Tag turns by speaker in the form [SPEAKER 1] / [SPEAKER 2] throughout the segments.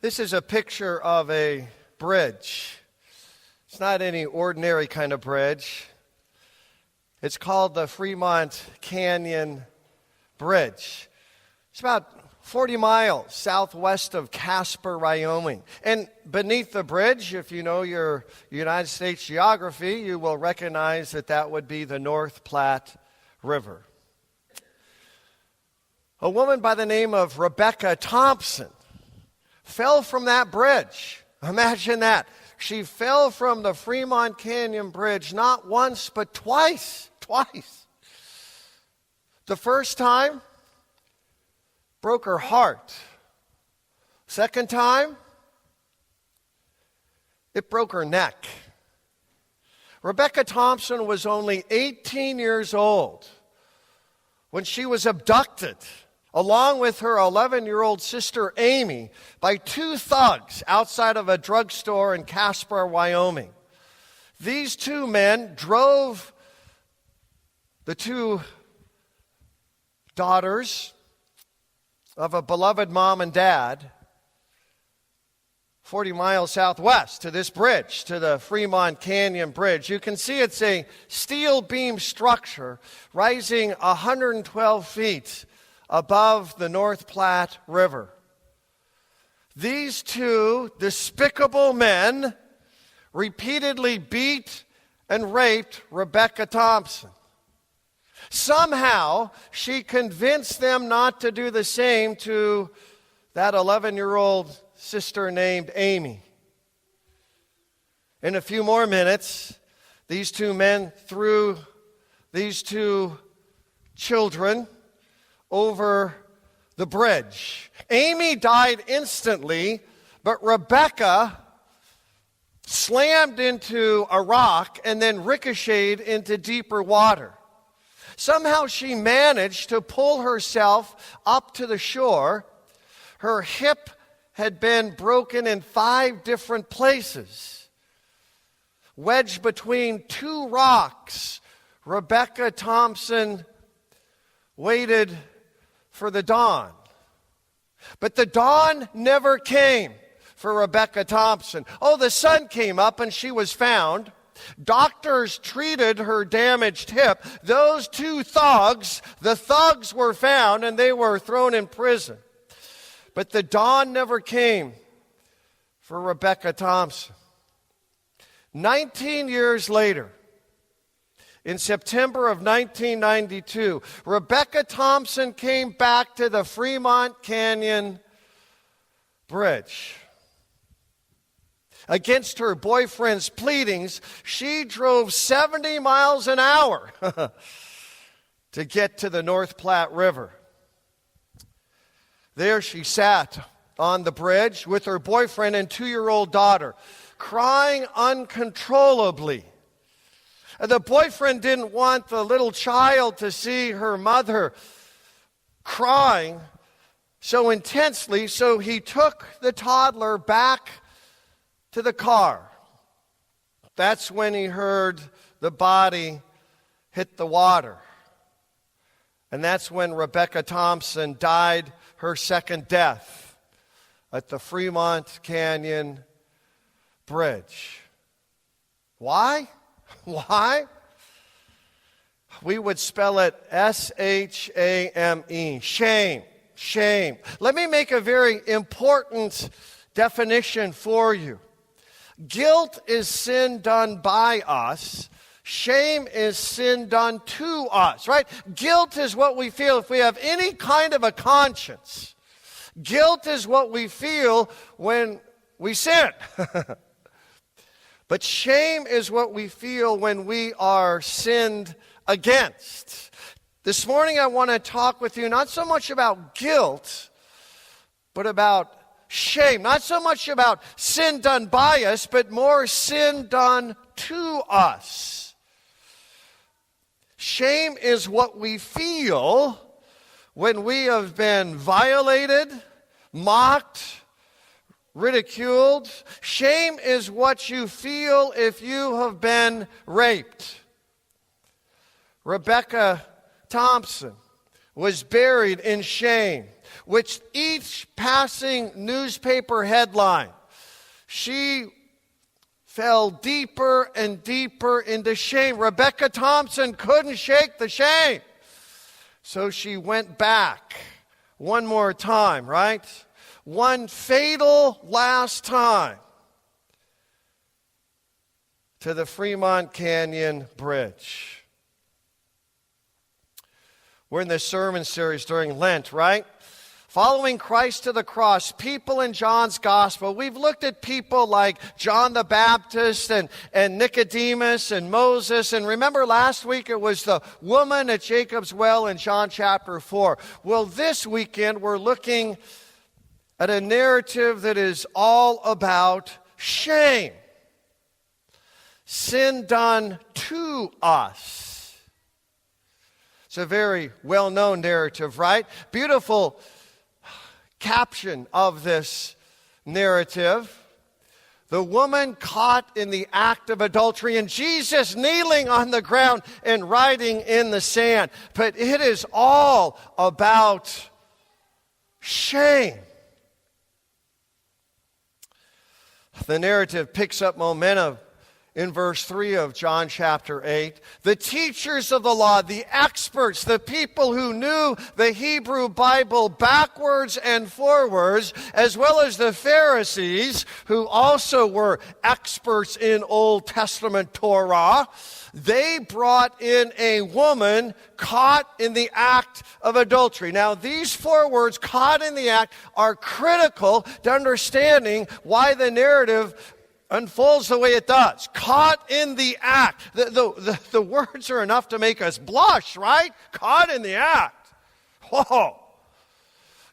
[SPEAKER 1] This is a picture of a bridge. It's not any ordinary kind of bridge. It's called the Fremont Canyon Bridge. It's about 40 miles southwest of Casper, Wyoming. And beneath the bridge, if you know your United States geography, you will recognize that that would be the North Platte River. A woman by the name of Rebecca Thompson fell from that bridge. Imagine that. She fell from the Fremont Canyon Bridge not once, but twice. The first time, broke her heart. Second time, it broke her neck. Rebecca Thompson was only 18 years old when she was abducted, along with her 11-year-old sister Amy, by two thugs outside of a drugstore in Casper, Wyoming. These two men drove the two daughters of a beloved mom and dad 40 miles southwest to this bridge, to the Fremont Canyon Bridge. You can see it's a steel beam structure rising 112 feet above the North Platte River. These two despicable men repeatedly beat and raped Rebecca Thompson. Somehow, she convinced them not to do the same to that 11-year-old sister named Amy. In a few more minutes, these two men threw these two children over the bridge. Amy died instantly, but Rebecca slammed into a rock and then ricocheted into deeper water. Somehow she managed to pull herself up to the shore. Her hip had been broken in 5 different places. Wedged between 2 rocks, Rebecca Thompson waited for the dawn. But the dawn never came for Rebecca Thompson. Oh, the sun came up and she was found. Doctors treated her damaged hip. Those 2 thugs, the thugs were found and they were thrown in prison. But the dawn never came for Rebecca Thompson. 19 years later, in September of 1992, Rebecca Thompson came back to the Fremont Canyon Bridge. Against her boyfriend's pleadings, she drove 70 miles an hour to get to the North Platte River. There she sat on the bridge with her boyfriend and 2-year-old daughter, crying uncontrollably. The boyfriend didn't want the little child to see her mother crying so intensely, so he took the toddler back to the car. That's when he heard the body hit the water. And that's when Rebecca Thompson died her second death at the Fremont Canyon Bridge. Why? Why? We would spell it S-H-A-M-E. Shame. Shame. Let me make a very important definition for you. Guilt is sin done by us. Shame is sin done to us, right? Guilt is what we feel if we have any kind of a conscience. Guilt is what we feel when we sin. But shame is what we feel when we are sinned against. This morning I want to talk with you not so much about guilt, but about shame. Not so much about sin done by us, but more sin done to us. Shame is what we feel when we have been violated, mocked, ridiculed. Shame is what you feel if you have been raped. Rebecca Thompson was buried in shame. With each passing newspaper headline, she fell deeper and deeper into shame. Rebecca Thompson couldn't shake the shame. So she went back one more time, right? One fatal last time to the Fremont Canyon Bridge. We're in this sermon series during Lent, right? Following Christ to the cross, people in John's gospel. We've looked at people like John the Baptist and Nicodemus and Moses. And remember last week it was the woman at Jacob's well in John chapter 4. Well, this weekend we're looking at a narrative that is all about shame. Sin done to us. It's a very well-known narrative, right? Beautiful caption of this narrative. The woman caught in the act of adultery, and Jesus kneeling on the ground and writing in the sand. But it is all about shame. The narrative picks up momentum in verse 3 of John chapter 8. The teachers of the law, the experts, the people who knew the Hebrew Bible backwards and forwards, as well as the Pharisees, who also were experts in Old Testament Torah, they brought in a woman caught in the act of adultery. Now, these four words, caught in the act, are critical to understanding why the narrative unfolds the way it does. Caught in the act. The words are enough to make us blush, right? Caught in the act. Whoa.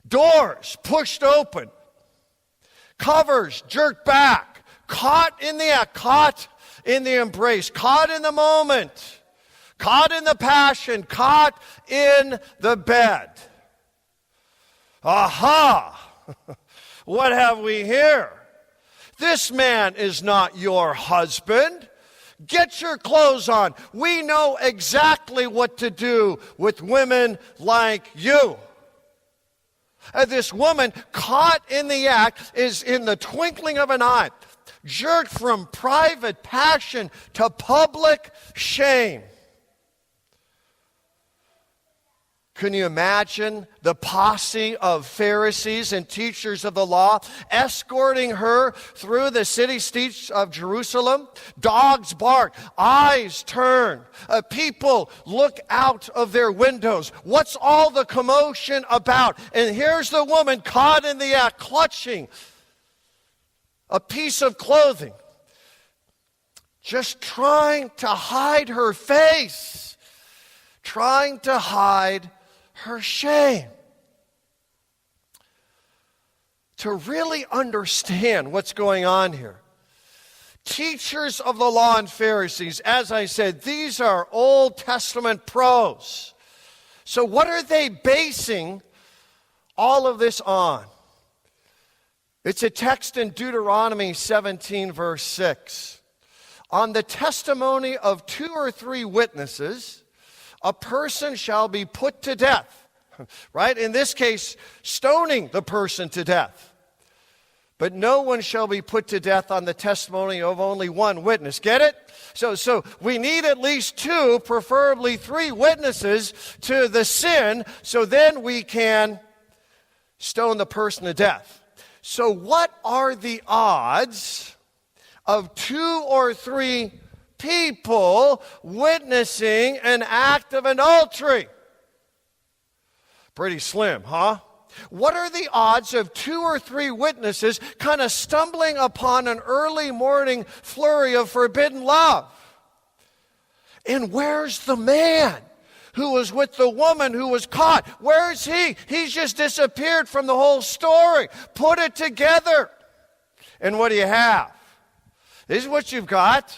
[SPEAKER 1] Doors pushed open. Covers jerked back. Caught in the act. Caught in the embrace. Caught in the moment. Caught in the passion. Caught in the bed. Aha! What have we here? This man is not your husband. Get your clothes on. We know exactly what to do with women like you. This woman caught in the act is in the twinkling of an eye, jerked from private passion to public shame. Can you imagine the posse of Pharisees and teachers of the law escorting her through the city streets of Jerusalem? Dogs bark, eyes turn, people look out of their windows. What's all the commotion about? And here's the woman caught in the act, clutching a piece of clothing, just trying to hide her face, trying to hide her shame. To really understand what's going on here, teachers of the law and Pharisees, as I said, these are Old Testament pros. So what are they basing all of this on? It's a text in Deuteronomy 17, verse 6. On the testimony of 2 or 3 witnesses, a person shall be put to death, right? In this case, stoning the person to death. But no one shall be put to death on the testimony of only one witness. Get it? So we need at least 2, preferably 3 witnesses to the sin, so then we can stone the person to death. So what are the odds of 2 or 3 people witnessing an act of adultery? Pretty slim, huh? What are the odds of 2 or 3 witnesses kind of stumbling upon an early morning flurry of forbidden love? And where's the man who was with the woman who was caught? Where's he? He's just disappeared from the whole story. Put it together. And what do you have? This is what you've got.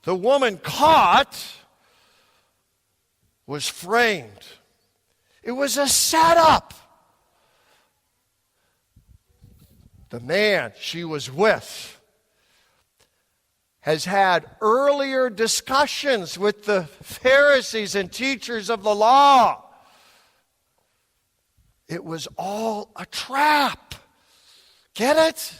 [SPEAKER 1] The woman caught was framed. It was a setup. The man she was with has had earlier discussions with the Pharisees and teachers of the law. It was all a trap. Get it?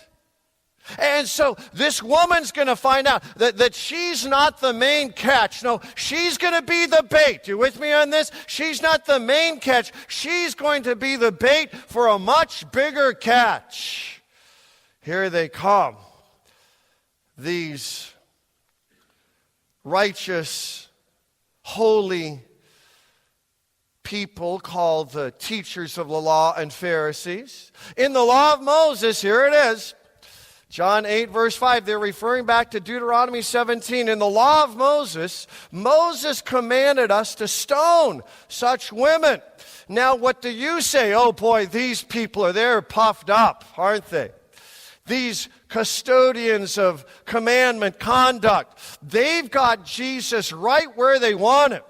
[SPEAKER 1] And so this woman's going to find out that she's not the main catch. No, she's going to be the bait. You with me on this? She's not the main catch. She's going to be the bait for a much bigger catch. Here they come. These righteous, holy people called the teachers of the law and Pharisees. In the law of Moses, here it is. John 8, verse 5, they're referring back to Deuteronomy 17. In the law of Moses, Moses commanded us to stone such women. Now, what do you say? Oh boy, these people they're puffed up, aren't they? These custodians of commandment conduct, they've got Jesus right where they want him.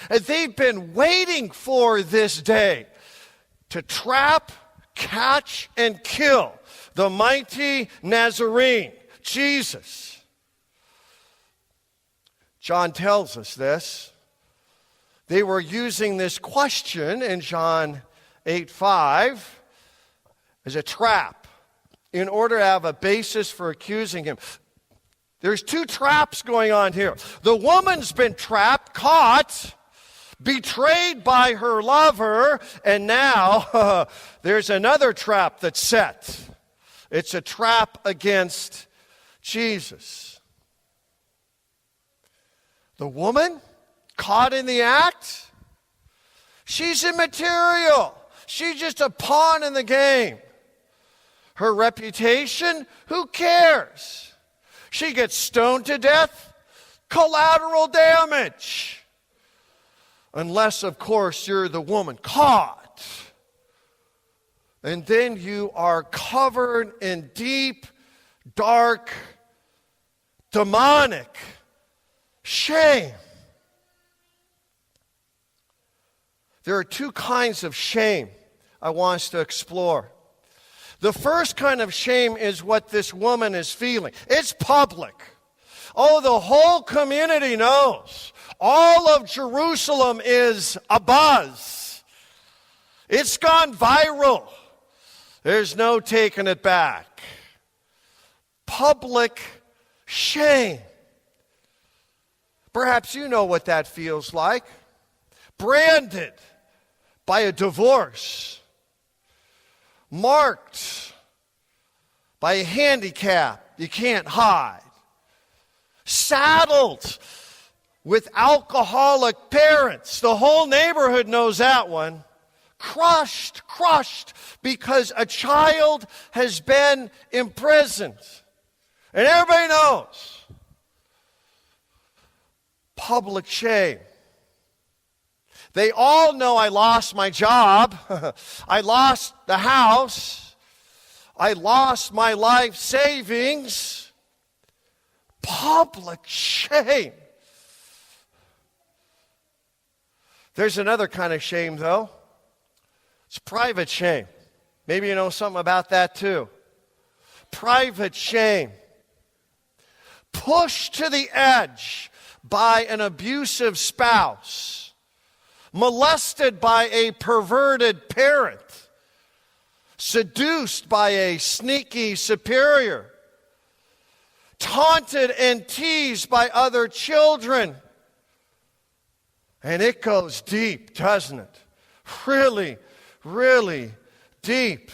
[SPEAKER 1] And they've been waiting for this day to trap, catch, and kill the mighty Nazarene, Jesus. John tells us this. They were using this question in John 8:5 as a trap in order to have a basis for accusing him. There's two traps going on here. The woman's been trapped, caught, betrayed by her lover, and now there's another trap that's set. It's a trap against Jesus. The woman caught in the act, she's immaterial. She's just a pawn in the game. Her reputation, who cares? She gets stoned to death, collateral damage. Unless, of course, you're the woman caught. And then you are covered in deep, dark, demonic shame. There are two kinds of shame I want us to explore. The first kind of shame is what this woman is feeling. It's public. Oh, the whole community knows. All of Jerusalem is abuzz. It's gone viral. There's no taking it back. Public shame. Perhaps you know what that feels like. Branded by a divorce. Marked by a handicap you can't hide. Saddled with alcoholic parents. The whole neighborhood knows that one. Crushed because a child has been imprisoned. And everybody knows. Public shame. They all know I lost my job. I lost the house. I lost my life savings. Public shame. There's another kind of shame, though. It's private shame. Maybe you know something about that, too. Private shame. Pushed to the edge by an abusive spouse. Molested by a perverted parent. Seduced by a sneaky superior. Taunted and teased by other children. And it goes deep, doesn't it? Really, really deep.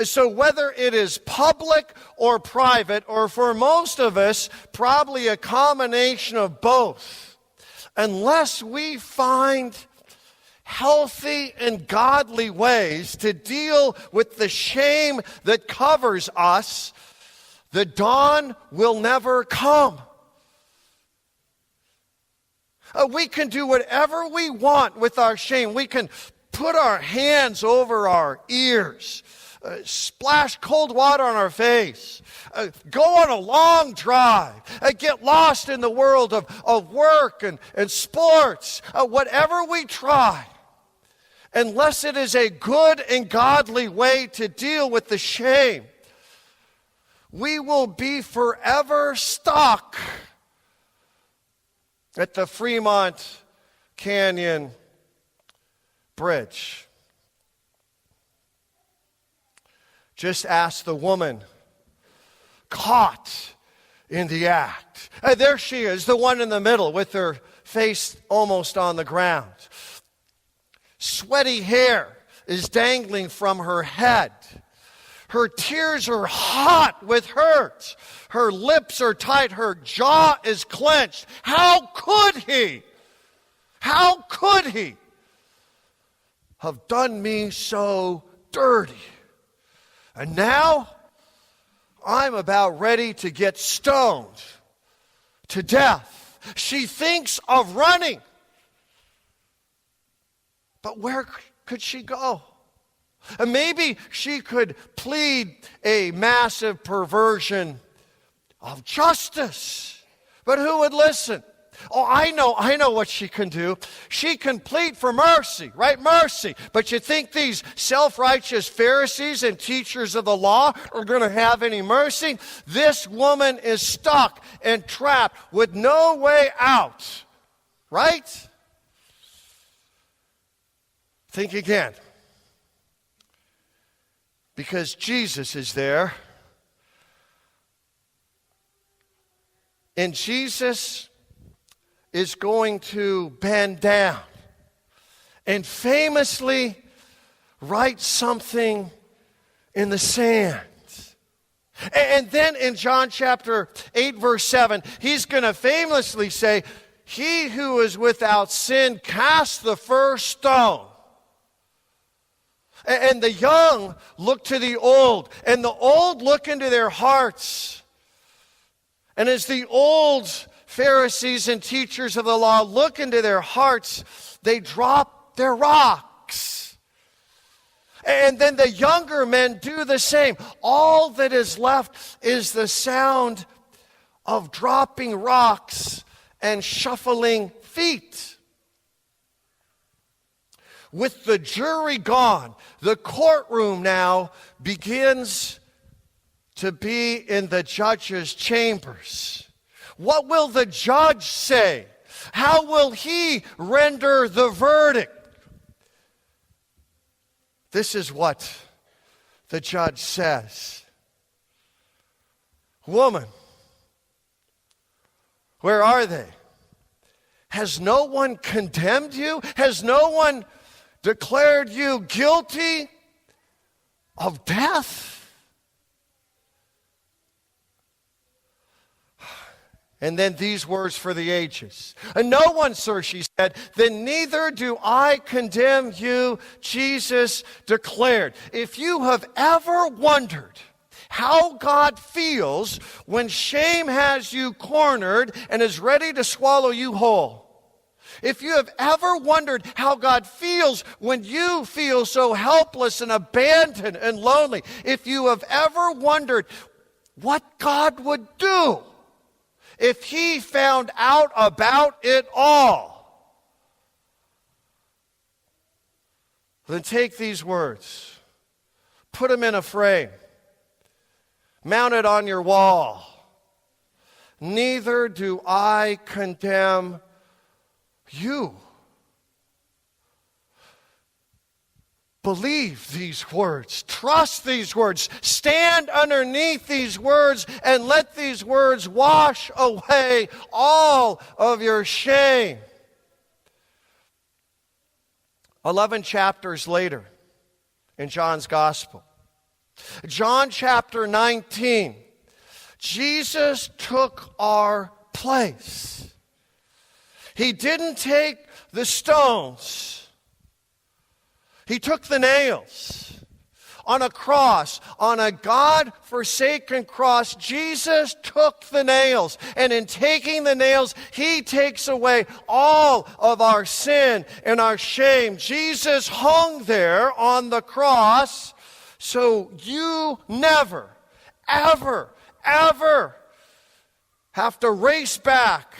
[SPEAKER 1] So whether it is public or private, or for most of us, probably a combination of both, unless we find healthy and godly ways to deal with the shame that covers us, the dawn will never come. We can do whatever we want with our shame. We can put our hands over our ears, splash cold water on our face, go on a long drive, get lost in the world of work and sports, whatever we try. Unless it is a good and godly way to deal with the shame, we will be forever stuck at the Fremont Canyon Bridge. Just ask the woman caught in the act. And there she is, the one in the middle with her face almost on the ground. Sweaty hair is dangling from her head. Her tears are hot with hurt. Her lips are tight. Her jaw is clenched. How could he have done me so dirty? And now I'm about ready to get stoned to death. She thinks of running. But where could she go? And maybe she could plead a massive perversion of justice. But who would listen? Oh, I know what she can do. She can plead for mercy, right? Mercy. But you think these self-righteous Pharisees and teachers of the law are going to have any mercy? This woman is stuck and trapped with no way out, right? Think again. Because Jesus is there. And Jesus is going to bend down and famously write something in the sand. And then in John chapter 8, verse 7, he's going to famously say, "He who is without sin, cast the first stone." And the young look to the old, and the old look into their hearts. And as the old Pharisees and teachers of the law look into their hearts, they drop their rocks. And then the younger men do the same. All that is left is the sound of dropping rocks and shuffling feet. With the jury gone, the courtroom now begins to be in the judge's chambers. What will the judge say? How will he render the verdict? This is what the judge says. "Woman, where are they? Has no one condemned you? Has no one declared you guilty of death?" And then these words for the ages. "And no one, sir," she said. "Then neither do I condemn you," Jesus declared. If you have ever wondered how God feels when shame has you cornered and is ready to swallow you whole, if you have ever wondered how God feels when you feel so helpless and abandoned and lonely, if you have ever wondered what God would do if he found out about it all, then take these words, put them in a frame, mount it on your wall. Neither do I condemn you. Believe these words. Trust these words. Stand underneath these words and let these words wash away all of your shame. 11 chapters later in John's Gospel, John chapter 19, Jesus took our place. He didn't take the stones. He took the nails. On a cross, on a God-forsaken cross, Jesus took the nails. And in taking the nails, he takes away all of our sin and our shame. Jesus hung there on the cross so you never, ever, ever have to race back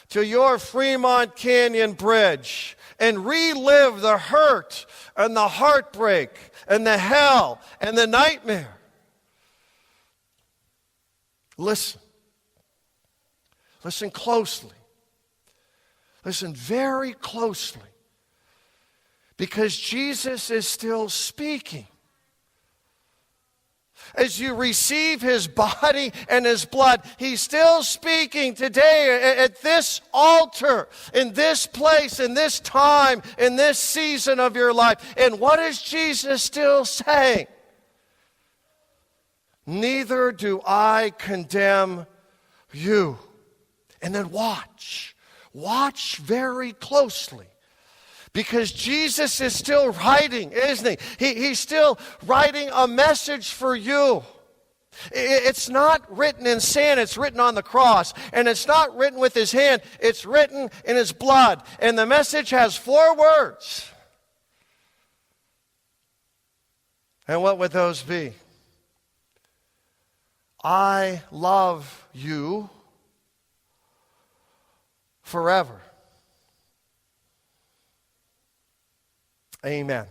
[SPEAKER 1] to your Fremont Canyon Bridge and relive the hurt and the heartbreak and the hell and the nightmare. Listen. Listen closely. Listen very closely. Because Jesus is still speaking. as you receive his body and his blood, he's still speaking today at this altar, in this place, in this time, in this season of your life. And what is Jesus still saying? Neither do I condemn you. And then watch very closely. Because Jesus is still writing, isn't he? He's still writing a message for you. It's not written in sand, it's written on the cross. And it's not written with his hand, it's written in his blood. And the message has 4 words. And what would those be? I love you forever. Amen.